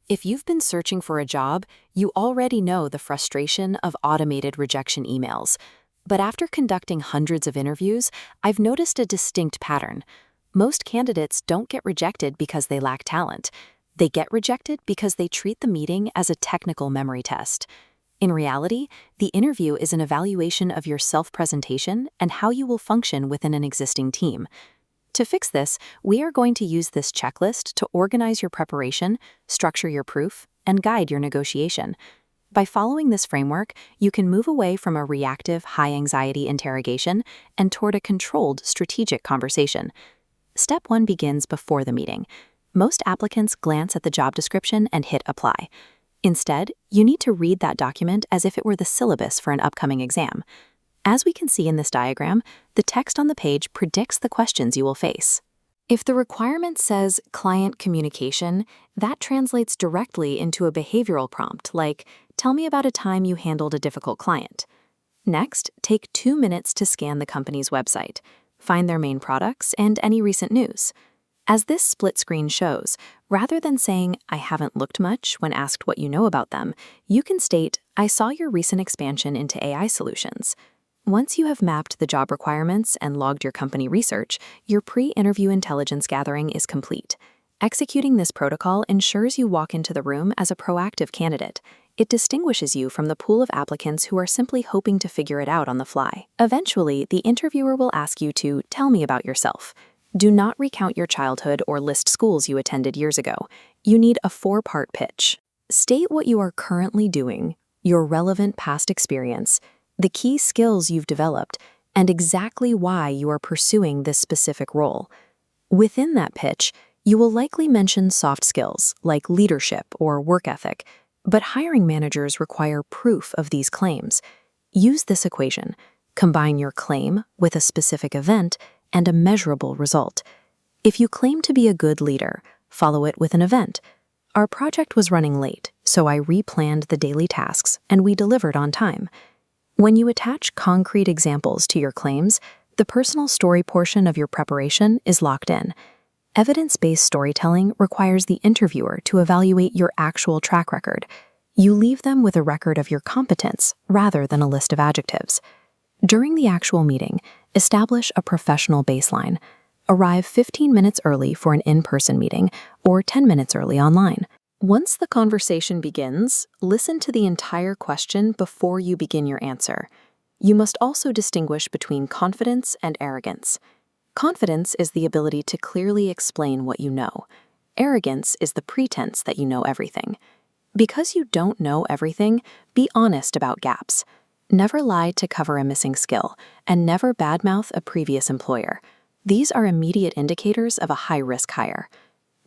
If you've been searching for a job, you already know the frustration of automated rejection emails. But after conducting hundreds of interviews, I've noticed a distinct pattern. Most candidates don't get rejected because they lack talent. They get rejected because they treat the meeting as a technical memory test. In reality, the interview is an evaluation of your self-presentation and how you will function within an existing team. To fix this, we are going to use this checklist to organize your preparation, structure your proof, and guide your negotiation. By following this framework, you can move away from a reactive, high-anxiety interrogation and toward a controlled, strategic conversation. Step 1 begins before the meeting. Most applicants glance at the job description and hit apply. Instead, you need to read that document as if it were the syllabus for an upcoming exam. As we can see in this diagram, the text on the page predicts the questions you will face. If the requirement says client communication, that translates directly into a behavioral prompt like, "Tell me about a time you handled a difficult client." Next, take 2 minutes to scan the company's website. Find their main products and any recent news. As this split screen shows, rather than saying, "I haven't looked much" when asked what you know about them, you can state, "I saw your recent expansion into AI solutions." Once you have mapped the job requirements and logged your company research, your pre-interview intelligence gathering is complete. Executing this protocol ensures you walk into the room as a proactive candidate. It distinguishes you from the pool of applicants who are simply hoping to figure it out on the fly. Eventually, the interviewer will ask you to tell me about yourself. Do not recount your childhood or list schools you attended years ago. You need a 4-part pitch. State what you are currently doing, your relevant past experience, the key skills you've developed, and exactly why you are pursuing this specific role. Within that pitch, you will likely mention soft skills like leadership or work ethic, but hiring managers require proof of these claims. Use this equation. Combine your claim with a specific event and a measurable result. If you claim to be a good leader, follow it with an event. Our project was running late, so I replanned the daily tasks and we delivered on time. When you attach concrete examples to your claims, the personal story portion of your preparation is locked in. Evidence-based storytelling requires the interviewer to evaluate your actual track record. You leave them with a record of your competence rather than a list of adjectives. During the actual meeting, establish a professional baseline. Arrive 15 minutes early for an in-person meeting or 10 minutes early online. Once the conversation begins, listen to the entire question before you begin your answer. You must also distinguish between confidence and arrogance. Confidence is the ability to clearly explain what you know. Arrogance is the pretense that you know everything. Because you don't know everything, be honest about gaps. Never lie to cover a missing skill, and never badmouth a previous employer. These are immediate indicators of a high-risk hire.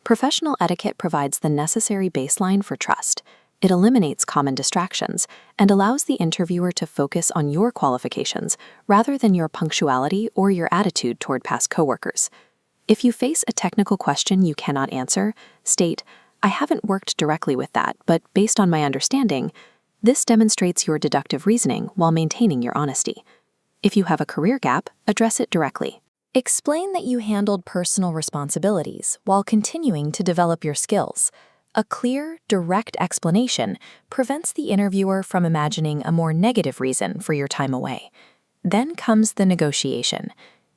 Professional etiquette provides the necessary baseline for trust. It eliminates common distractions and allows the interviewer to focus on your qualifications rather than your punctuality or your attitude toward past coworkers. If you face a technical question you cannot answer, state, "I haven't worked directly with that, but based on my understanding," this demonstrates your deductive reasoning while maintaining your honesty. If you have a career gap, address it directly. Explain that you handled personal responsibilities while continuing to develop your skills. A clear, direct explanation prevents the interviewer from imagining a more negative reason for your time away. Then comes the negotiation.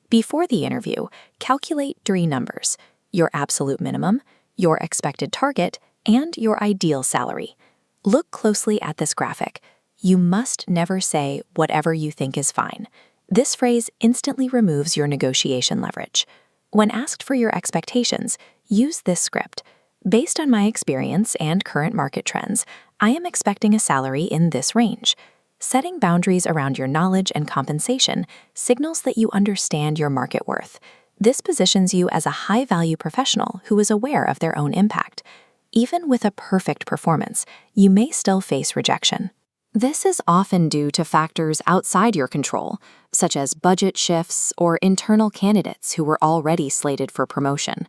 Before the interview, calculate 3 numbers: your absolute minimum, your expected target, and your ideal salary. Look closely at this graphic. You must never say whatever you think is fine. This phrase instantly removes your negotiation leverage. When asked for your expectations, use this script. Based on my experience and current market trends, I am expecting a salary in this range. Setting boundaries around your knowledge and compensation signals that you understand your market worth. This positions you as a high-value professional who is aware of their own impact. Even with a perfect performance, you may still face rejection. This is often due to factors outside your control, such as budget shifts or internal candidates who were already slated for promotion.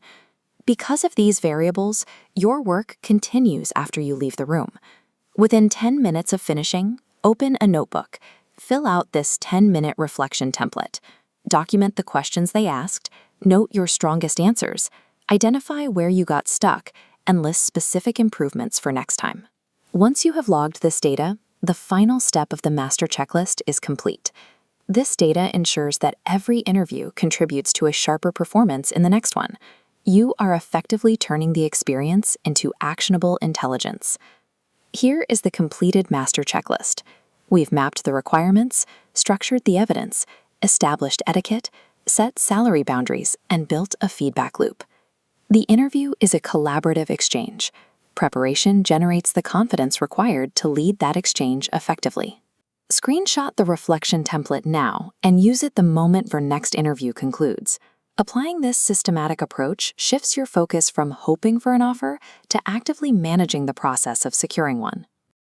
Because of these variables, your work continues after you leave the room. Within 10 minutes of finishing, open a notebook. Fill out this 10-minute reflection template. Document the questions they asked, note your strongest answers, identify where you got stuck, and lists specific improvements for next time. Once you have logged this data, the final step of the master checklist is complete. This data ensures that every interview contributes to a sharper performance in the next one. You are effectively turning the experience into actionable intelligence. Here is the completed master checklist. We've mapped the requirements, structured the evidence, established etiquette, set salary boundaries, and built a feedback loop. The interview is a collaborative exchange. Preparation generates the confidence required to lead that exchange effectively. Screenshot the reflection template now and use it the moment your next interview concludes. Applying this systematic approach shifts your focus from hoping for an offer to actively managing the process of securing one.